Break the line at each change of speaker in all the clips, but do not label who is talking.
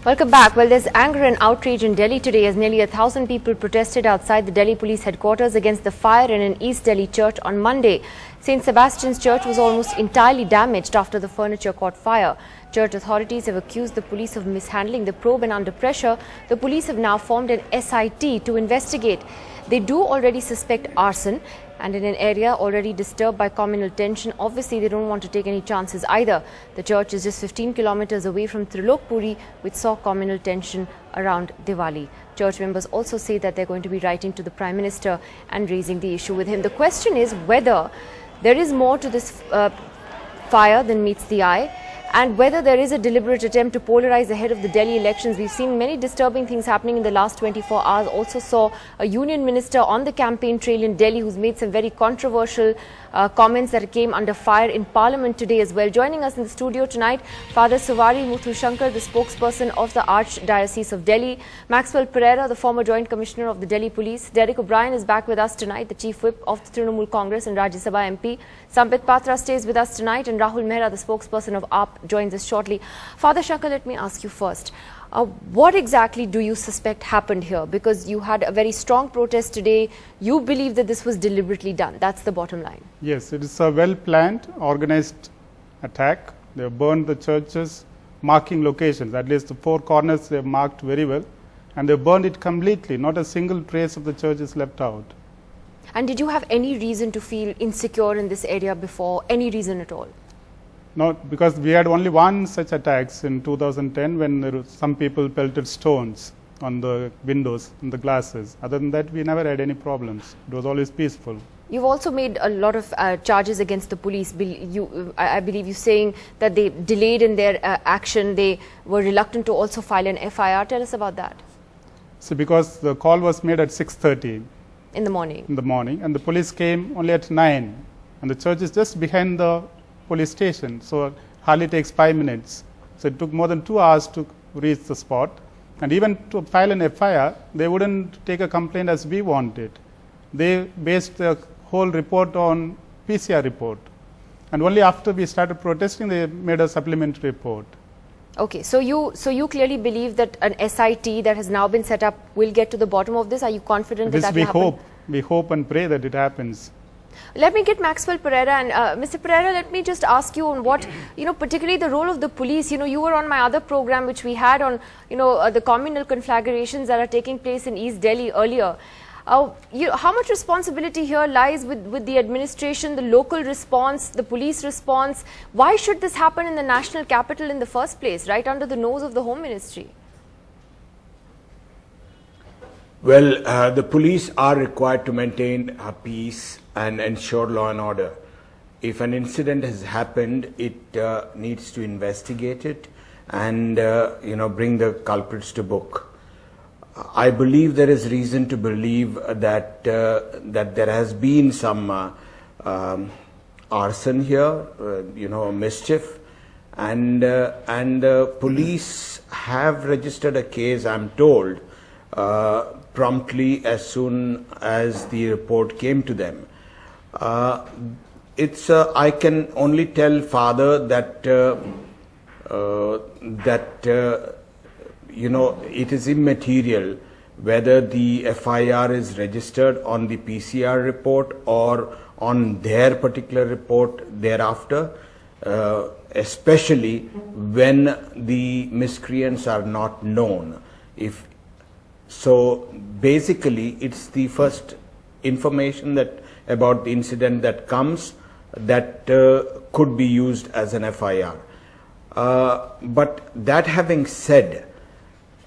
Welcome back. Well, there's anger and outrage in Delhi today as nearly 1,000 people protested outside the Delhi police headquarters against the fire in an East Delhi church on Monday. St. Sebastian's Church was almost entirely damaged after the furniture caught fire. Church authorities have accused the police of mishandling the probe, and under pressure, the police have now formed an SIT to investigate. They do already suspect arson, and in an area already disturbed by communal tension, obviously they don't want to take any chances either. The church is just 15 kilometers away from Trilokpuri, which saw communal tension around Diwali. Church members also say that they're going to be writing to the Prime Minister and raising the issue with him. The question is whether there is more to this fire than meets the eye, and whether there is a deliberate attempt to polarize ahead of the Delhi elections. We've seen many disturbing things happening in the last 24 hours. Also saw a union minister on the campaign trail in Delhi who's made some very controversial comments that came under fire in Parliament today as well. Joining us in the studio tonight, Father Suvari Muthu-Shankar, the spokesperson of the Archdiocese of Delhi; Maxwell Pereira, the former Joint Commissioner of the Delhi Police; Derek O'Brien is back with us tonight, the Chief Whip of the Trinamool Congress and Rajya Sabha MP; Sambit Patra stays with us tonight, and Rahul Mehra, the spokesperson of AAP, joins us shortly. Father Shankar, let me ask you first. What exactly do you suspect happened here? Because you had a very strong protest today. You believe that this was deliberately done. That's the bottom line.
Yes, it is a well-planned, organized attack. They have burned the churches, marking locations. At least the four corners they have marked very well. And they have burned it completely. Not a single trace of the church is left out.
And did you have any reason to feel insecure in this area before? Any reason at all?
No, because we had only one such attacks in 2010 when some people pelted stones on the windows and the glasses. Other than that, we never had any problems. It was always peaceful.
You've also made a lot of charges against the police. I believe you're saying that they delayed in their action. They were reluctant to also file an FIR. Tell us about that.
So because the call was made at 6:30
in the morning,
and the police came only at 9, and the church is just behind the police station, so hardly takes 5 minutes. So it took more than 2 hours to reach the spot, and even to file an FIR, they wouldn't take a complaint as we wanted. They based the whole report on PCR report, and only after we started protesting, they made a supplementary report.
Okay, so you clearly believe that an SIT that has now been set up will get to the bottom of this. Are you confident that that will happen?
We hope and pray that it happens.
Let me get Maxwell Pereira, and Mr. Pereira, let me just ask you on what, particularly the role of the police. You were on my other program which we had on, the communal conflagrations that are taking place in East Delhi earlier. How much responsibility here lies with the administration, the local response, the police response? Why should this happen in the national capital in the first place, right under the nose of the Home Ministry?
Well, the police are required to maintain peace and ensure law and order. If an incident has happened, it needs to investigate it and bring the culprits to book. I believe there is reason to believe that that there has been some arson here, mischief, and police have registered a case, I'm told, promptly as soon as the report came to them. I can only tell Father that it is immaterial whether the FIR is registered on the PCR report or on their particular report thereafter, especially when the miscreants are not known. So basically, it's the first information about the incident that comes that could be used as an FIR. But that having said,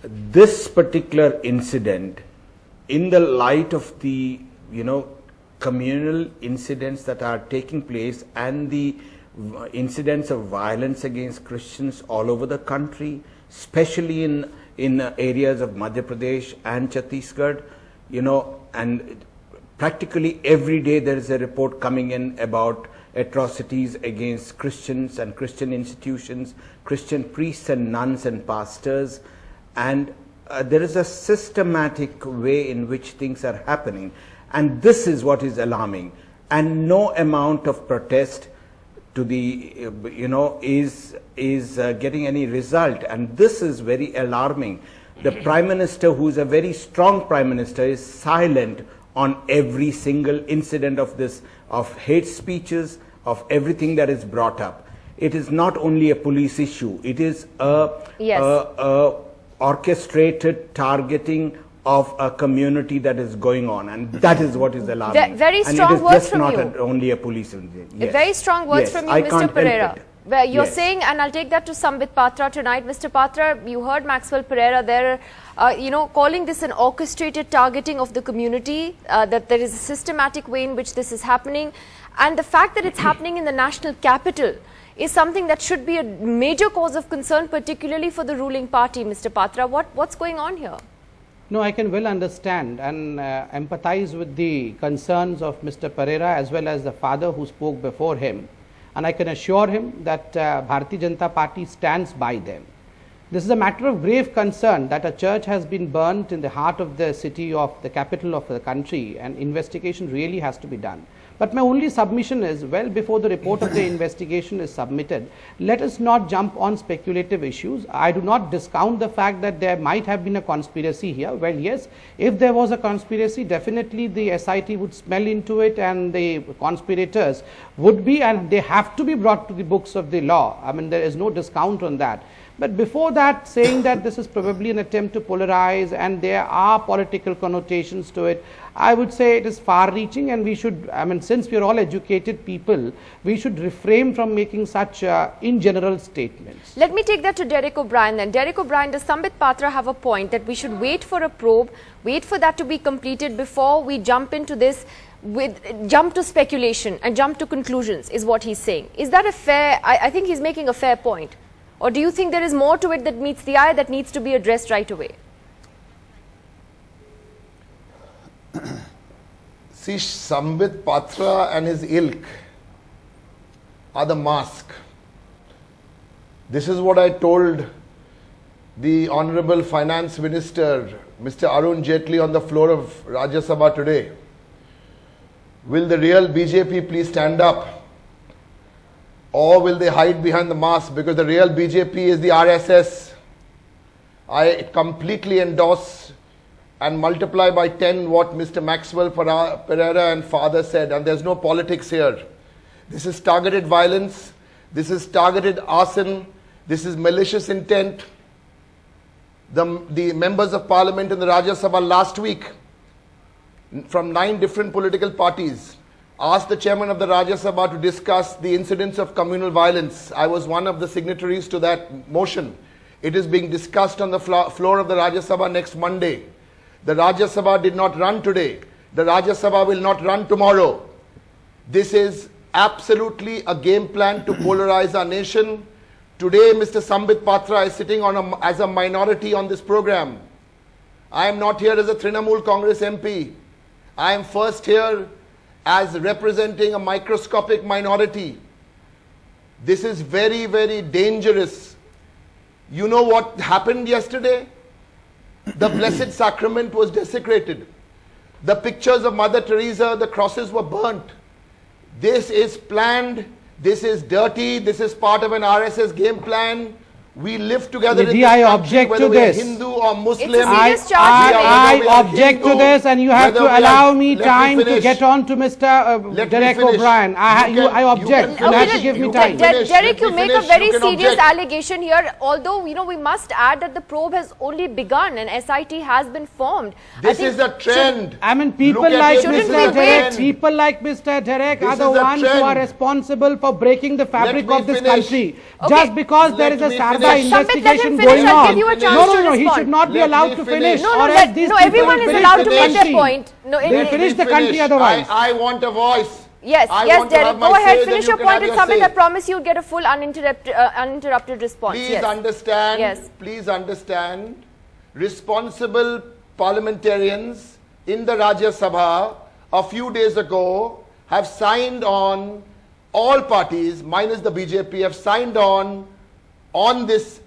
this particular incident, in the light of the communal incidents that are taking place and the incidents of violence against Christians all over the country, especially in areas of Madhya Pradesh and Chhattisgarh, and practically every day there is a report coming in about atrocities against Christians and Christian institutions, Christian priests and nuns and pastors, and there is a systematic way in which things are happening, and this is what is alarming. And no amount of protest to the, is getting any result. And this is very alarming. The Prime Minister, who is a very strong Prime Minister, is silent on every single incident of this, of hate speeches, of everything that is brought up. It is not only a police issue. It is a orchestrated targeting of a community that is going on, and that is what is alarming.
Very strong words from you.
And it is just not only a police incident. Yes.
Very strong words from you, Mr. Pereira. Where you're saying, and I'll take that to Sambit Patra tonight. Mr. Patra, you heard Maxwell Pereira there, calling this an orchestrated targeting of the community, that there is a systematic way in which this is happening. And the fact that it's happening in the national capital is something that should be a major cause of concern, particularly for the ruling party, Mr. Patra. What's going on here?
No, I can well understand and empathize with the concerns of Mr. Pereira as well as the father who spoke before him. And I can assure him that Bharatiya Janata Party stands by them. This is a matter of grave concern that a church has been burnt in the heart of the city of the capital of the country, and investigation really has to be done. But my only submission is, well before the report of the investigation is submitted, let us not jump on speculative issues. I do not discount the fact that there might have been a conspiracy here. Well, yes, if there was a conspiracy, definitely the SIT would smell into it, and the conspirators would be, and they have to be brought to the books of the law. I mean, there is no discount on that. But before that, saying that this is probably an attempt to polarize and there are political connotations to it, I would say it is far-reaching, and we should, I mean, since we are all educated people, we should refrain from making such in general statements.
Let me take that to Derek O'Brien then. Derek O'Brien, does Sambit Patra have a point that we should wait for a probe, wait for that to be completed before we jump into this, jump to speculation and jump to conclusions, is what he's saying? Is that a fair, I think he's making a fair point. Or do you think there is more to it that meets the eye that needs to be addressed right away?
See, Sambit Patra and his ilk are the mask. This is what I told the Honorable Finance Minister, Mr. Arun Jaitley, on the floor of Rajya Sabha today. Will the real BJP please stand up? Or will they hide behind the mask? Because the real BJP is the RSS. I completely endorse and multiply by 10 what Mr. Maxwell Pereira and father said, and there's no politics here. This is targeted violence, this is targeted arson, this is malicious intent. The members of parliament in the Rajya Sabha last week from 9 different political parties asked the chairman of the Rajya Sabha to discuss the incidents of communal violence. I was one of the signatories to that motion. It is being discussed on the floor of the Rajya Sabha next Monday. The Rajya Sabha did not run today. The Rajya Sabha will not run tomorrow. This is absolutely a game plan to polarize our nation. Today, Mr. Sambit Patra is sitting as a minority on this program. I am not here as a Trinamool Congress MP. I am first here as representing a microscopic minority. This is very, very dangerous. You know what happened yesterday? The Blessed Sacrament was desecrated. The pictures of Mother Teresa, the crosses were burnt. This is planned, this is dirty, this is part of an RSS game plan. We live together in this country, whether we are Hindu or Muslim.
I object to this, and you have to allow me time to get on to Mr. Derek O'Brien. I object. You have to give me time.
Derek, you make a very serious allegation here, although, we must add that the probe has only begun and SIT has been formed.
This is the trend.
I mean, people like Mr. Derek are the ones who are responsible for breaking the fabric of this country. Just because there is a Sarda investigation going on. No, he should not be allowed to finish.
No, everyone is allowed to make their point.
They'll finish the country otherwise.
I want a voice.
Yes, Derek, go ahead, finish your point. It's something I promise you'll get a full uninterrupted response.
Please understand, responsible parliamentarians in the Rajya Sabha a few days ago have signed on, all parties minus the BJP have signed on this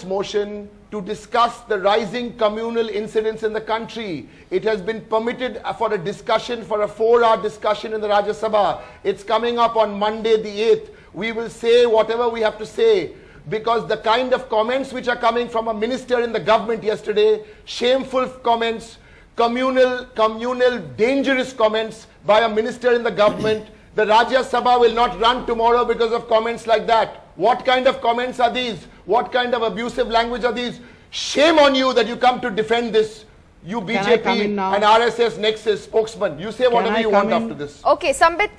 motion to discuss the rising communal incidents in the country. It has been permitted for a discussion, for a 4-hour discussion in the Rajya Sabha. It's coming up on Monday the 8th. We will say whatever we have to say, because the kind of comments which are coming from a minister in the government yesterday, shameful comments, communal, dangerous comments by a minister in the government. The Rajya Sabha will not run tomorrow because of comments like that. What kind of comments are these? What kind of abusive language are these? Shame on you that you come to defend this. You BJP and RSS Nexus spokesman. You say whatever you want after this.
Okay, Sambit,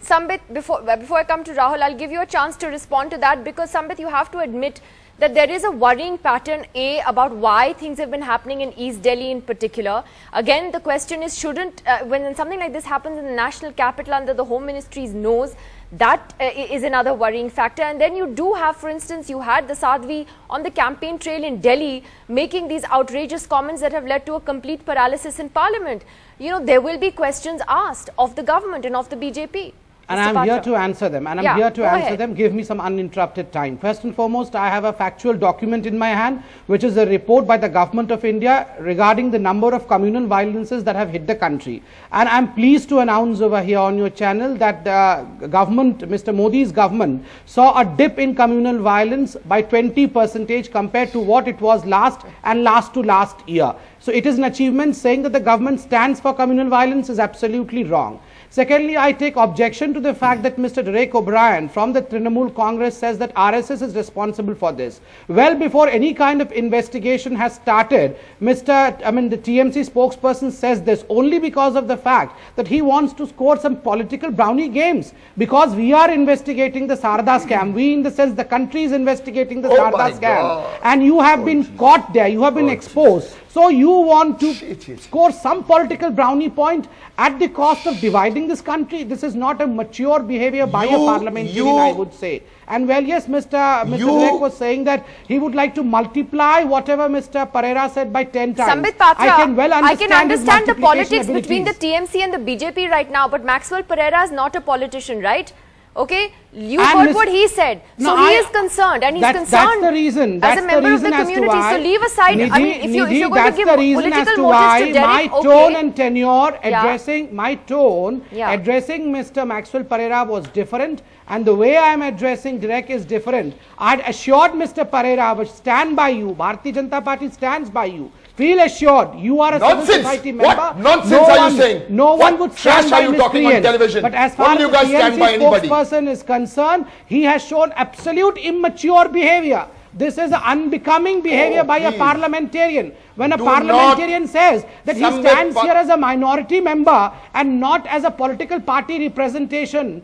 before I come to Rahul, I'll give you a chance to respond to that, because Sambit, you have to admit that there is a worrying pattern, about why things have been happening in East Delhi in particular. Again, the question is, shouldn't, when something like this happens in the national capital under the Home Ministry's nose, that is another worrying factor. And then you do have, for instance, you had the Sadhvi on the campaign trail in Delhi making these outrageous comments that have led to a complete paralysis in Parliament. You know, there will be questions asked of the government and of the BJP.
And I'm here to answer them. And I'm here to answer them. Give me some uninterrupted time. First and foremost, I have a factual document in my hand, which is a report by the Government of India regarding the number of communal violences that have hit the country. And I'm pleased to announce over here on your channel that the government, Mr. Modi's government, saw a dip in communal violence by 20% compared to what it was last to last year. So it is an achievement. Saying that the government stands for communal violence is absolutely wrong. Secondly, I take objection to the fact that Mr. Derek O'Brien from the Trinamool Congress says that RSS is responsible for this. Well, before any kind of investigation has started, the TMC spokesperson says this only because of the fact that he wants to score some political brownie games. Because we are investigating the Sarda scam. We, in the sense, the country is investigating the Sarda scam. And you have been caught there. You have been exposed. So you want to score some political brownie point at the cost of dividing this country. This is not a mature behavior by a parliamentarian, I would say. And well, yes, Mr. Derek was saying that he would like to multiply whatever Mr. Pereira said by 10 times.
Sambit Patra,
I can
understand the politics between the TMC and the BJP right now, but Maxwell Pereira is not a politician, right? Okay, you heard what he said. So he is concerned, and he's concerned
that's the reason.
As a member of the community. So leave aside,
Nidhi,
I mean, if you're going
that's
to give
the reason as
political
to
motives
why
to Derek,
my tone and tenure addressing addressing Mr. Maxwell Pereira was different, and the way I am addressing Derek is different. I had assured Mr. Pereira, I would stand by you. Bharatiya Janata Party stands by you. Feel assured, you are a civil society member.
What nonsense are you saying?
No one would stand by miscreants. But as far as the TMC spokesperson is concerned, he has shown absolute immature behavior. This is unbecoming behavior by a parliamentarian. When a parliamentarian says that he stands here as a minority member and not as a political party representative,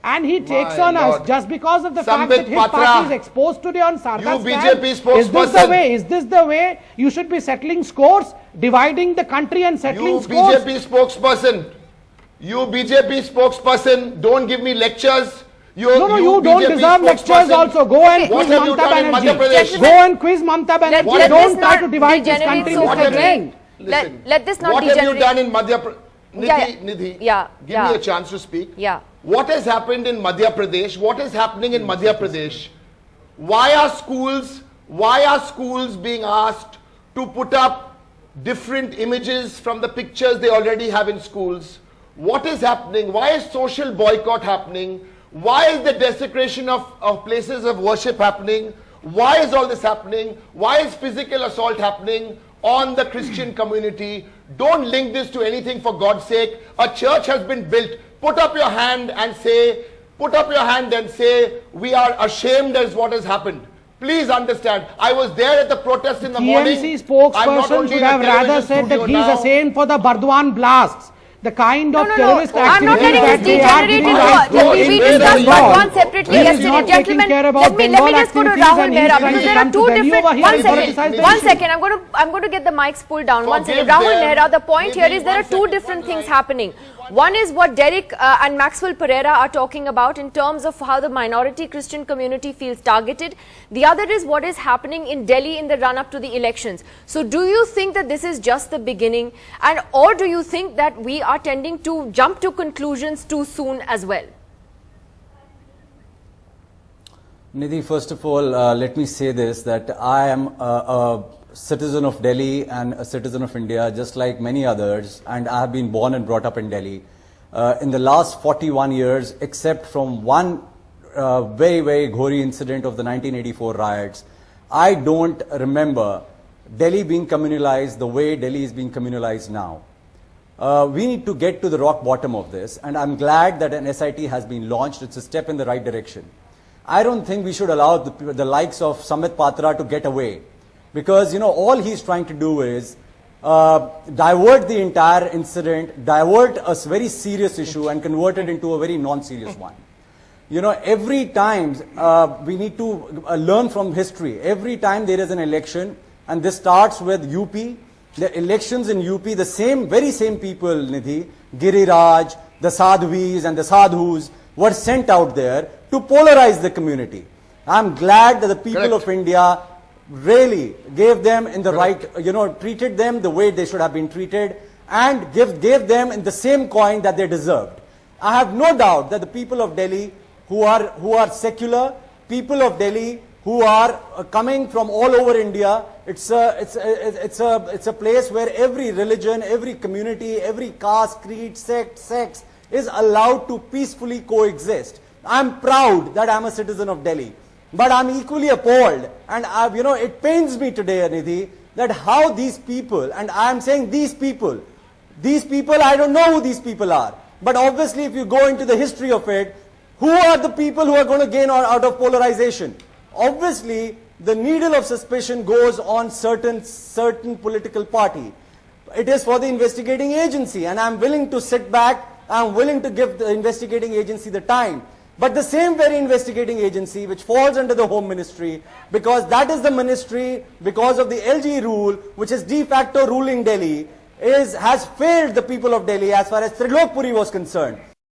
and he takes on us just because of the fact that his party is exposed today on Sarda scam. Is this the way you should be settling scores, dividing the country and settling scores?
You BJP spokesperson, don't give me lectures.
You don't deserve lectures also. Go and quiz Mamata Banerjee. Go and quiz Mamata Banerjee. Don't try to divide this country, Mr. Jain.
Let this not
What have you done in Madhya Pradesh? Nidhi, give me a chance to speak. What has happened in Madhya Pradesh? What is happening in Madhya Pradesh? Why are schools being asked to put up different images from the pictures they already have in schools? What is happening? Why is social boycott happening? Why is the desecration of places of worship happening? Why is all this happening? Why is physical assault happening on the Christian community? Don't link this to anything, for God's sake. A church has been built. Put up your hand and say, we are ashamed as what has happened. Please understand, I was there at the protest in the morning.
TMC spokesperson should have rather said that he is ashamed for the Bardwan blasts. The kind of terrorist activity
I'm not letting this degenerate into we discussed Bardwan separately yesterday. Gentlemen, let me just go to Rahul Mehra, because there are two different... One second, I'm going to get the mics pulled down. One second. Rahul Mehra, the point here is there are two different things happening. One is what Derek and Maxwell Pereira are talking about in terms of how the minority Christian community feels targeted. The other is what is happening in Delhi in the run-up to the elections. So do you think that this is just the beginning, or do you think that we are tending to jump to conclusions too soon as well?
Nidhi, first of all, let me say this, that I am a citizen of Delhi and a citizen of India, just like many others, and I have been born and brought up in Delhi. In the last 41 years, except from one very, very gory incident of the 1984 riots, I don't remember Delhi being communalized the way Delhi is being communalized now. We need to get to the rock bottom of this, and I'm glad that an SIT has been launched. It's a step in the right direction. I don't think we should allow the likes of Samit Patra to get away, because all he's trying to do is divert the entire incident, divert a very serious issue and convert it into a very non-serious one. Every time we need to learn from history. Every time there is an election, and this starts with UP, the elections in UP, the very same people, Nidhi, Giriraj, the Sadhvis and the Sadhus were sent out there to polarize the community. I'm glad that the people of India really gave them in the right, treated them the way they should have been treated, and gave them in the same coin that they deserved. I have no doubt that the people of Delhi who are secular, people of Delhi who are coming from all over India, it's a place where every religion, every community, every caste, creed, sect, sex is allowed to peacefully coexist. I'm proud that I'm a citizen of Delhi. But I'm equally appalled, and it pains me today, Nidhi, that how these people, and I'm saying these people, I don't know who these people are. But obviously, if you go into the history of it, who are the people who are going to gain out of polarization? Obviously, the needle of suspicion goes on certain political party. It is for the investigating agency, and I'm willing to sit back, I'm willing to give the investigating agency the time. But the same very investigating agency which falls under the Home Ministry, because that is the ministry, because of the LG rule, which is de facto ruling Delhi, has failed the people of Delhi as far as Trilokpuri was concerned.